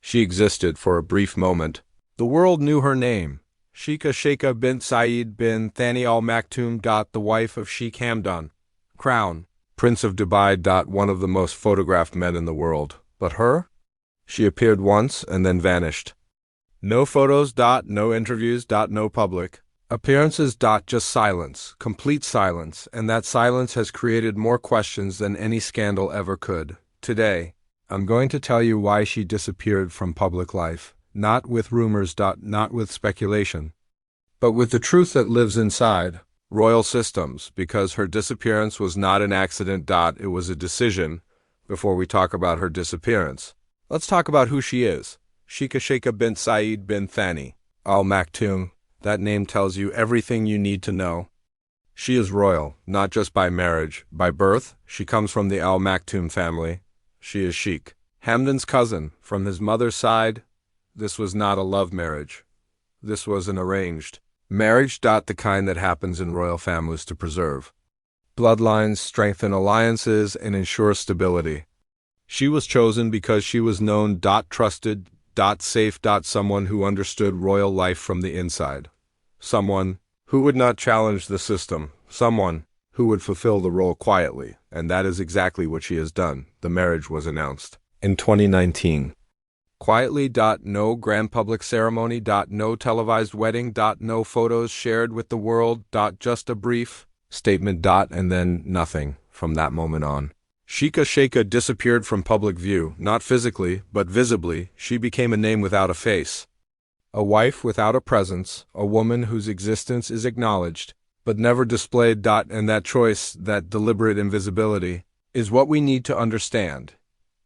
She existed for a brief moment. The world knew her name. Sheikha bint Saeed bin Thani al Maktoum. The wife of Sheikh Hamdan, Crown Prince of Dubai. One of the most photographed men in the world. But her? She appeared once and then vanished. No photos. No interviews. No public appearances. Just silence, complete silence, and that silence has created more questions than any scandal ever could. Today, I'm going to tell you why she disappeared from public life, not with rumors. Not with speculation, but with the truth that lives inside royal systems, because her disappearance was not an accident. It was a decision. Before we talk about her disappearance, let's talk about who she is. Sheikha bint Saeed bin Thani al Maktoum. That name tells you everything you need to know. She is royal, not just by marriage. By birth, she comes from the Al Maktoum family. She is Sheikh Hamdan's cousin from his mother's side. This was not a love marriage. This was an arranged marriage. The kind that happens in royal families to preserve bloodlines, strengthen alliances, and ensure stability. She was chosen because she was known. Trusted. Safe. Someone who understood royal life from the inside. Someone who would not challenge the system. Someone who would fulfill the role quietly. And that is exactly what she has done. The marriage was announced in 2019. Quietly. No grand public ceremony. No televised wedding. No photos shared with the world. Just a brief statement. And then nothing from that moment on. Sheikha disappeared from public view, not physically, but visibly. She became a name without a face. A wife without a presence, a woman whose existence is acknowledged, but never displayed. And that choice, that deliberate invisibility, is what we need to understand.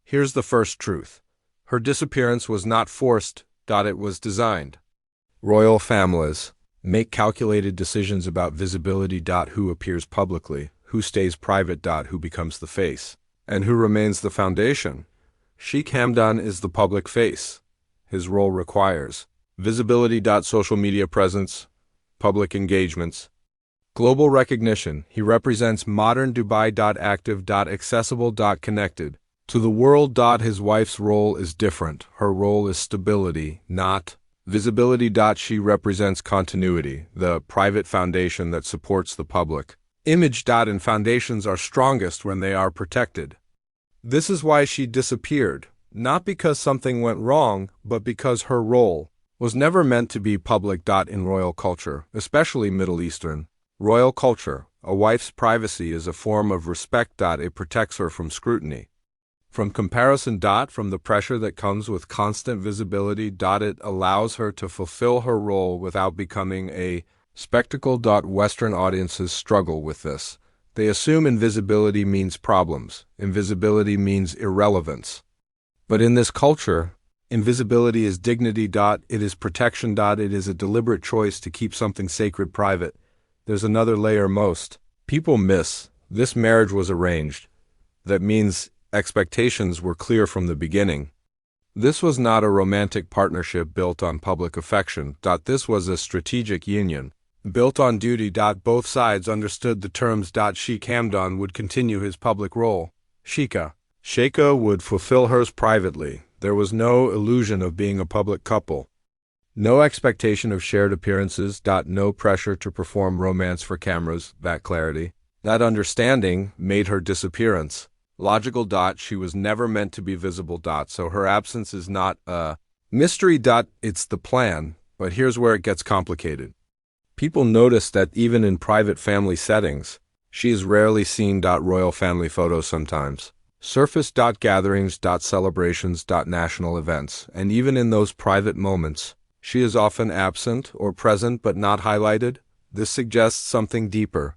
Here's the first truth. Her disappearance was not forced. It was designed. Royal families make calculated decisions about visibility. Who appears publicly, who stays private. Who becomes the face, and who remains the foundation. Sheikh Hamdan is the public face. His role requires visibility. Social media presence, public engagements, global recognition. He represents modern Dubai. Active. Accessible. Connected to the world. His wife's role is different. Her role is stability, not visibility. She represents continuity, the private foundation that supports the public image. And foundations are strongest when they are protected. This is why she disappeared, not because something went wrong, but because her role was never meant to be public. In royal culture, especially Middle Eastern royal culture, a wife's privacy is a form of respect. It protects her from scrutiny, from comparison. From the pressure that comes with constant visibility. It allows her to fulfill her role without becoming a spectacle. Western audiences struggle with this. They assume invisibility means problems. Invisibility means irrelevance. But in this culture, invisibility is dignity. It is protection. It is a deliberate choice to keep something sacred private. There's another layer most people miss. This marriage was arranged. That means expectations were clear from the beginning. This was not a romantic partnership built on public affection. This was a strategic union built on duty. Both sides understood the terms. Sheikh Hamdan would continue his public role. Sheikha would fulfill hers privately. There was no illusion of being a public couple. No expectation of shared appearances. No pressure to perform romance for cameras. That clarity, that understanding made her disappearance logical. She was never meant to be visible. So her absence is not a mystery. It's the plan. But here's where it gets complicated. People notice that even in private family settings, she is rarely seen. Royal family photos sometimes surface. Gatherings. Celebrations. National events. And even in those private moments, she is often absent or present but not highlighted. This suggests something deeper.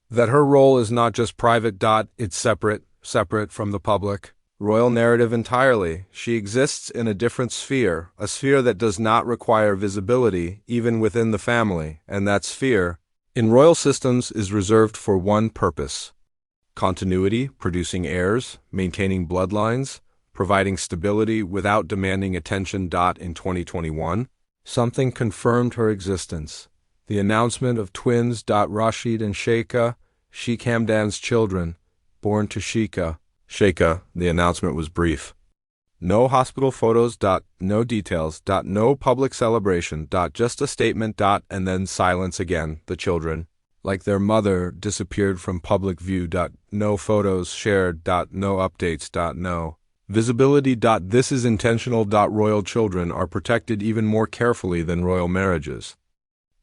That her role is not just private. It's separate from the public royal narrative entirely. She exists in a different sphere, a sphere that does not require visibility, even within the family, and that sphere, in royal systems, is reserved for one purpose: continuity, producing heirs, maintaining bloodlines, providing stability without demanding attention. In 2021, something confirmed her existence: the announcement of twins. Rashid and Sheikha, Sheikh Hamdan's children, born to Sheikha. The announcement was brief. No hospital photos. No details. No public celebration. Just a statement. And then silence again. The children, like their mother, disappeared from public view. No photos shared. No updates. No visibility. This is intentional. Royal children are protected even more carefully than royal marriages.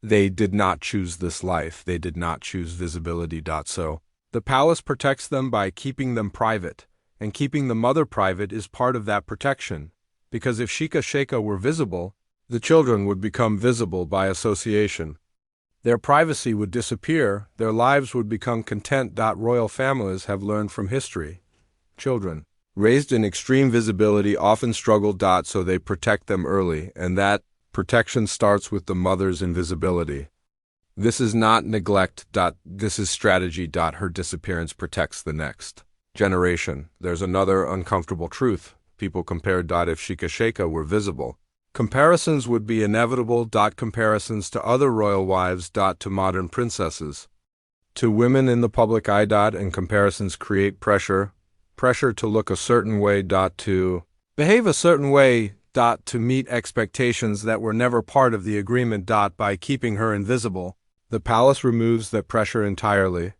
They did not choose this life. They did not choose visibility. So the palace protects them by keeping them private, and keeping the mother private is part of that protection, because if Sheikha were visible, the children would become visible by association. Their privacy would disappear, their lives would become content. Royal families have learned from history. Children, raised in extreme visibility, often struggle. So they protect them early, and that protection starts with the mother's invisibility. This is not neglect. This is strategy. Her disappearance protects the next generation. There's another uncomfortable truth. People compared. If Sheikha were visible, comparisons would be inevitable. Comparisons to other royal wives. To modern princesses, to women in the public eye. And comparisons create pressure to look a certain way. To behave a certain way. To meet expectations that were never part of the agreement. By keeping her invisible, the palace removes that pressure entirely.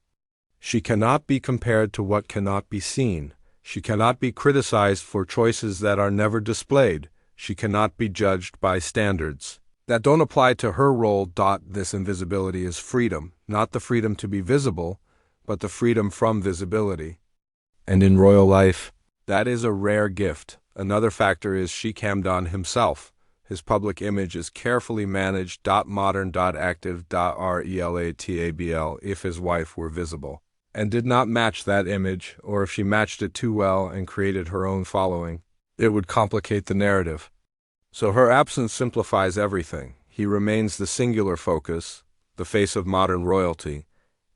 She cannot be compared to what cannot be seen. She cannot be criticized for choices that are never displayed. She cannot be judged by standards that don't apply to her role. This invisibility is freedom, not the freedom to be visible, but the freedom from visibility. And in royal life, that is a rare gift. Another factor is Sheikh Hamdan himself. His public image is carefully managed. Modern. Active. Relatable. If his wife were visible and did not match that image, or if she matched it too well and created her own following, it would complicate the narrative. So her absence simplifies everything. He remains the singular focus, the face of modern royalty,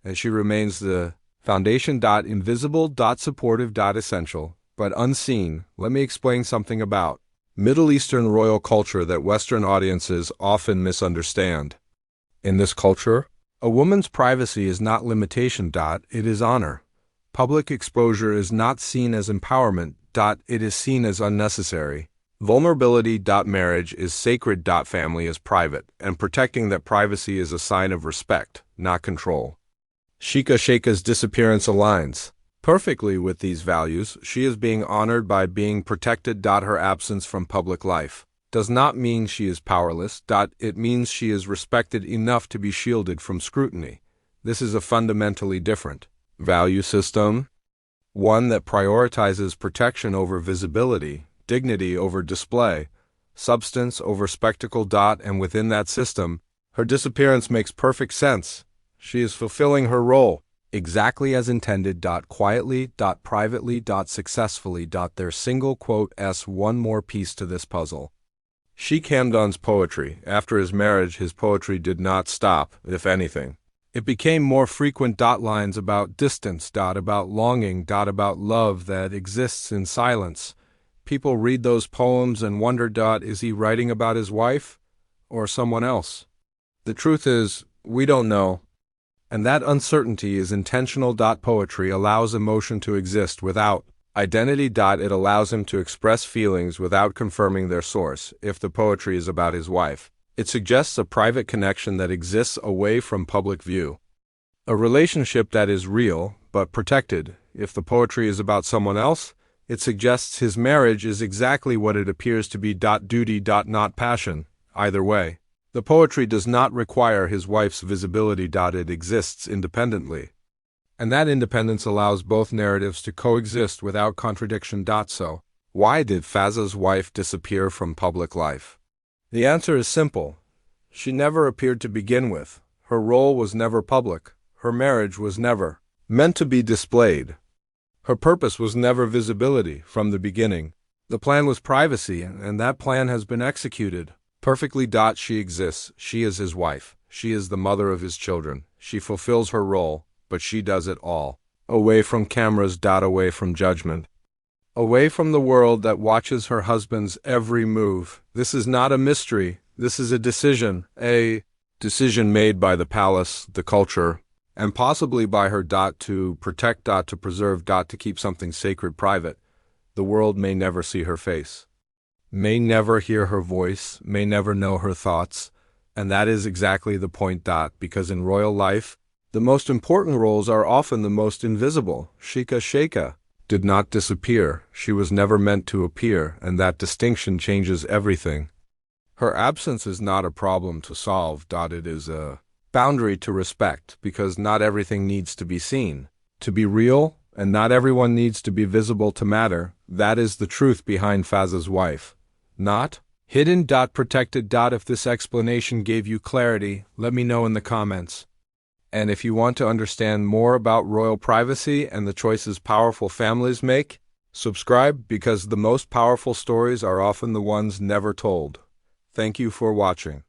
and she remains the foundation. Invisible. Supportive. Essential, but unseen. Let me explain something about Middle Eastern royal culture that Western audiences often misunderstand. In this culture, a woman's privacy is not limitation. It is honor. Public exposure is not seen as empowerment. It is seen as unnecessary. Vulnerability. Marriage is sacred. Family is private, and protecting that privacy is a sign of respect, not control. Sheikha's disappearance aligns perfectly with these values. She is being honored by being protected. Her absence from public life does not mean she is powerless. It means she is respected enough to be shielded from scrutiny. This is a fundamentally different value system, one that prioritizes protection over visibility, dignity over display, substance over spectacle. And within that system, her disappearance makes perfect sense. She is fulfilling her role exactly as intended. Quietly. Privately. Successfully. There's single quote s one more piece to this puzzle. Sheikh Hamdan's poetry. After his marriage, his poetry did not stop, if anything. It became more frequent. Lines about distance. About longing. About love that exists in silence. People read those poems and wonder. Is he writing about his wife or someone else? The truth is, we don't know. And that uncertainty is intentional. Poetry allows emotion to exist without identity. It allows him to express feelings without confirming their source. If the poetry is about his wife, it suggests a private connection that exists away from public view. A relationship that is real, but protected. If the poetry is about someone else, it suggests his marriage is exactly what it appears to be. Duty. Not passion. Either way, the poetry does not require his wife's visibility. It exists independently. And that independence allows both narratives to coexist without contradiction. So, why did Fazza's wife disappear from public life? The answer is simple. She never appeared to begin with. Her role was never public. Her marriage was never meant to be displayed. Her purpose was never visibility from the beginning. The plan was privacy, and that plan has been executed perfectly. She exists. She is his wife. She is the mother of his children. She fulfills her role, but she does it all away from cameras. Away from judgment. Away from the world that watches her husband's every move. This is not a mystery. This is a decision made by the palace, the culture, and possibly by her. To protect. To preserve. To keep something sacred private. The world may never see her face, may never hear her voice, may never know her thoughts, and that is exactly the point. Because in royal life, the most important roles are often the most invisible. Sheikha did not disappear, she was never meant to appear, and that distinction changes everything. Her absence is not a problem to solve. It is a boundary to respect, because not everything needs to be seen to be real, and not everyone needs to be visible to matter. That is the truth behind Fazza's wife. Not hidden. Protected. If this explanation gave you clarity, let me know in the comments. And if you want to understand more about royal privacy and the choices powerful families make, subscribe, because the most powerful stories are often the ones never told. Thank you for watching.